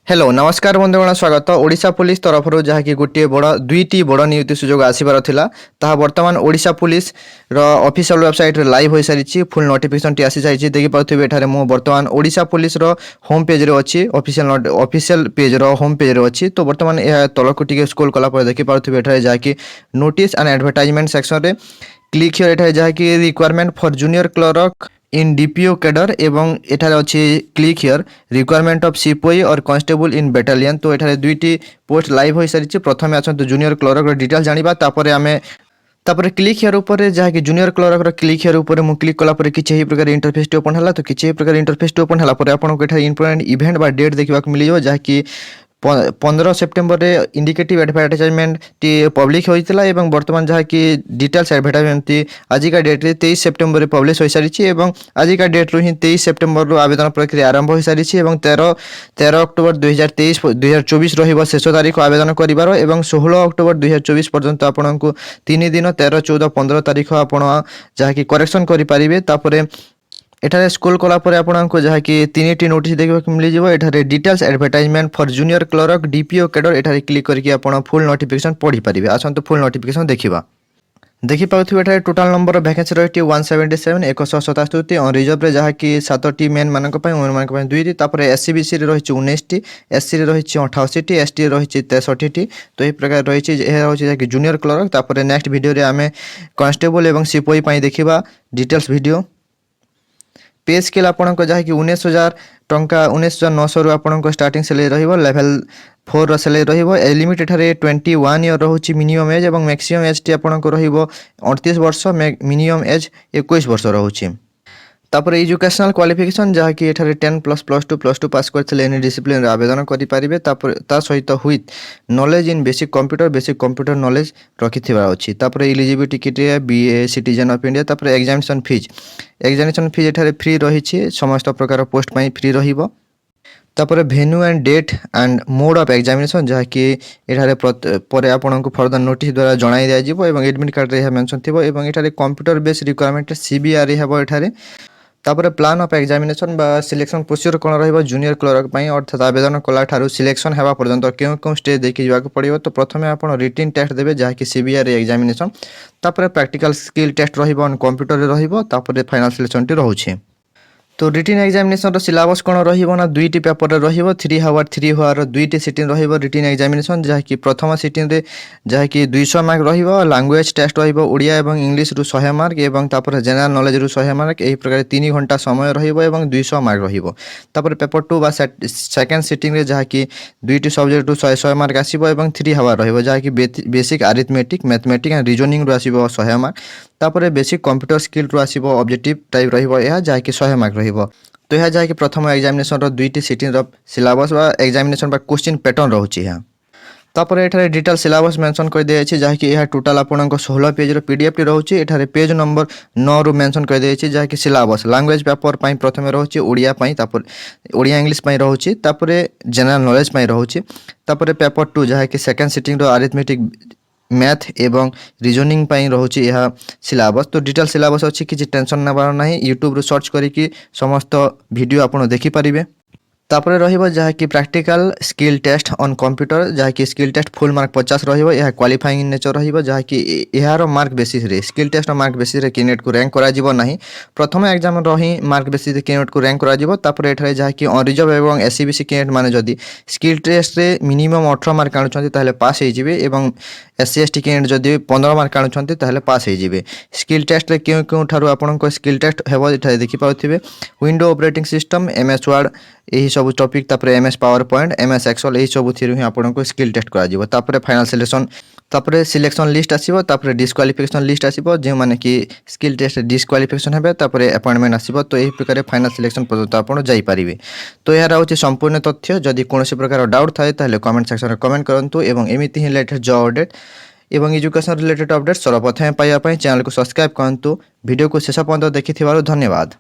Hello नमस्कार बंधुगण स्वागत ओडिशा पुलिस तरफ जहाँकि गोटे बड़ दुईटी बड़ नियुक्ति सुजोग आसबार थिला ताहा वर्तमान ओडिशा पुलिस रो ऑफिशियल वेबसाइट रे लाइव हो सारी फुल नोटिफिकेशन टी आसी जाइए देखि पाउथिबे एठारे मो वर्तमान ओडिशा पुलिस रो होम पेज रे अछि ऑफिशियल पेज रो होम पेज रे अछि तो वर्तमान ए तलको टिके स्क्रॉल कला पर देखि पाउथिबे एठारे जहाँकि नोटिस एंड एडवर्टाइजमेंट सेक्शन रे क्लिक हियर एठारे जहाँकि requirement for junior clerk in DPO cadre एवं एठारे अछि click here requirement of sepoy और कांस्टेबल इन बटालियन तो एठारे दुईटी पोस्ट लाइव हो सारी प्रथम आछन जूनियर क्लर्क डिटेल जानिबा तापरे आमे तापर क्लिक हियर ऊपर जहाँकि जूनियर क्लर्क रो क्लिक हियर ऊपर मु क्लिक कला पर किछि प्रकार इंटरफेस ओपन हला तो किछि प्रकार इंटरफेस ओपन हला पर आपन को एठा इंपोर्टेंट इवेंट बा डेट देखबा को मिली जो जहाँकि 15 सेप्टेम्बर रे इंडिकेटिव एडवर्टाइजमेंट टी पब्लिक होइतिला एवं वर्तमान जहाँकि डिटेल्स एडवर्टाइजमेंट आजिका डेट रे 23 सेप्टेम्बर रे पब्लिश हो सारी एवं आजिका डेट रू ही 23 सेप्टेम्बर रू आवेदन प्रक्रिया आरंभ हो सारी एवं 13 अक्टोबर 2024 रहिबो शेष तारीख आवेदन करिवार एवं 16 अक्टोबर 2024 पर्यंत आपनको 3 दिन 13 14 15 तारीख आपण जहाँकि करेक्शन करि परिबे तापरे एठारे स्क्रॉल कला पर आपको जहाँकि तीन नोटिस देखा मिल जाए एठारे details advertisement for junior clerk DPO cadre एठारे क्लिक करके आपण फुल नोटिफिकेशन पढ़ी पारिबे आसंतु फुल नोटिफिकेशन देखिबा देखि पाउथिबे एठारे टोटल नंबर वैकेंसी रहिटी 177 177 ऑन रिजर्व रे जहाँकि 7टी मेन मानक पय वुमेन मानक पय 2टी तापर एससीबीसी रे रहिछि 19टी एससी रे रहिछि 88टी एसटी रे रहिछि 63टी तो ए प्रकार रहिछि ए होछि जहाँकि जूनियर क्लर्क तापर नेक्स्ट वीडियो रे आमे कांस्टेबल एवं सिपाही पय देखिबा डिटेल्स वीडियो पे स्केल आपको जहाँकि 19,000 टंका 19,900 रु आपको स्टार्टिंग सैलरी रहिबो लेवल 4 रो सैलरी रहिबो ए लिमिट एठारे 21 ईयर रहउछि मिनिमम एज एवं मैक्सिमम एज टी आपको रहिबो 38 वर्ष मिनिमम एज 21 वर्ष रहउछि तापर एजुकेशनल क्वालिफिकेशन जहाँकि एठारे 10 प्लस प्लस टू पास करथिले एनी डिसिप्लिन रे आवेदन करि पारिबे तापर ता सहित हुइथ knowledge in basic computer knowledge रखिथिबा अछि तापर eligibility criteria be a citizen of India तापर एग्जामिनेशन फीज एठारे फ्री रहिछि समस्त प्रकार पोस्ट पई फ्री रहिबो तापर venue and date and mode of examination जहाँकि एठारे परे आपनको फर्दर नोटिस द्वारा जणाई दिया जिवो एवं एडमिट कार्ड रे मेंशन थिबो एवं एठारे कंप्यूटर बेस्ड रिक्वायरमेंट सीबीआर हेबो एठारे तापर प्लान ऑफ एग्जामिनेशन बा सिलेक्शन प्रोसीजर कोन रहइबो जूनियर क्लर्क पई अर्थात आवेदन कला ठारू सिलेक्शन हेबा पर्यंत केउ स्टेज देखि जिवा को पड़िबो तो प्रथमे आपण रिटन टेस्ट देबे जहाँकि सीबीआर एग्जामिनेशन तापर प्रैक्टिकल स्किल टेस्ट रहिबो ऑन कंप्यूटर रे रहिबो तापर फाइनल सिलेक्शन टी रहउछि तो रिटन एग्जामिनेशन रो सिलेबस कोन रहिबो ना दुईटी पेपर रे रहिबो 3 आवर दुईटी सिटिंग रहिबो रिटन एग्जामिनेशन जहाँकि प्रथम सिटिंग रे जहाँकि 200 मार्क रहिबो लैंग्वेज टेस्ट रहिबो ओडिया एवं इंग्लिश रु 100 मार्क एवं तापर जनरल नॉलेज रु 100 मार्क एही प्रकार 3 घंटा समय रहिबो एवं 200 मार्क रहिबो तापर पेपर 2 बा सेकंड सिटिंग रे जहाँकि दुईटी सब्जेक्ट रु 100 मार्क आसीबो एवं 3 आवर रहिबो जहाँकि basic arithmetic mathematics and reasoning रु आसीबो 100 मार्क तापर बेसिक कंप्यूटर स्किल रु आसीबो ऑब्जेक्टिव टाइप रहिबो यह जहाँकि 100 मार्क रहिबो तो यह जहाँकि प्रथम एग्जामिनेशन रो दुईटी सिटिंग रो सिलेबस बा एग्जामिनेशन बा क्वेश्चन पैटर्न रहउछि यहाँ तापर एठारे डिटेल सिलेबस मेंशन कर दिया अछि जहाँकि यह टोटल आपनको 16 पेज रो पीडीएफ टी रहउछि एठारे पेज नंबर 9 रो मेंशन कर दिया अछि जहाँकि सिलेबस लैंग्वेज पेपर पई प्रथमे रहउछि ओडिया पई तापर ओडिया इंग्लिश पई रहउछि तापर जनरल नॉलेज पई रहउछि तापर पेपर 2 जहाँकि सेकंड सिटिंग रो अरिथमेटिक मैथ एवं रीजनिंग पई रहउछि यह सिलेबस तो डिटेल सिलेबस अछि कि टेंशन नबार नाही यूट्यूब रो सर्च करिकि समस्त वीडियो आपण देखि परिबे तापर रहिबो जहाँकि practical skill test on computer जहाँकि स्किल टेस्ट फुल मार्क 50 रहिबो यह क्वालिफाइंग नेचर रहिबो जहाँकि एहारो मार्क बेसिस रे स्किल टेस्ट मार्क बेसिस रे कैंडिडेट को रैंक करा जिवो नाही प्रथम एग्जाम रही मार्क बेसिस रे कैंडिडेट को रैंक करा जिवो तापर एठारे जहाँकि ऑन रिजर्व एवं एससीबीसी कैंडिडेट माने जदी स्किल टेस्ट रे मिनिमम 18 मार्क आनुछंती ताले पास हे जिवे एवं एससी एसटी कैंडिडेट जदी 15 मार्क आनुछंती ताले पास हे जिवे स्किल टेस्ट रे केउ ठारू आपनको स्किल टेस्ट हेबो एठारे देखि पाउथिबे window operating system MS Word यही सब टॉपिक तापर MS PowerPoint MS Excel यही सब थी ही आपको स्किल टेस्ट करा जिवो तापर फाइनल सिलेक्शन तापर सिलेक्शन लिस्ट आसीबो तापर डिस्क्वालिफिकेशन लिस्ट आसीबो जे माने कि स्किल टेस्ट डिस्क्वालिफिकेशन हेबे तापर अपॉइंटमेंट आसीबो तो एही प्रकार फाइनल सिलेक्शन पर्यंत आपण जाई परिबे तो यह रहउछि संपूर्ण तथ्य जदि कोनोसी प्रकार डाउट थाए ताले कमेंट सेक्शन रे कमेंट करंतु एवं एमिति ही लेटेस्ट जॉब अपडेट एवं एजुकेशन रिलेटेड अपडेट सर्वप्रथम पाइबा पई चैनल को सब्सक्राइब करंतु वीडियो को शेष पर्यंत देखिथिबारु धन्यवाद।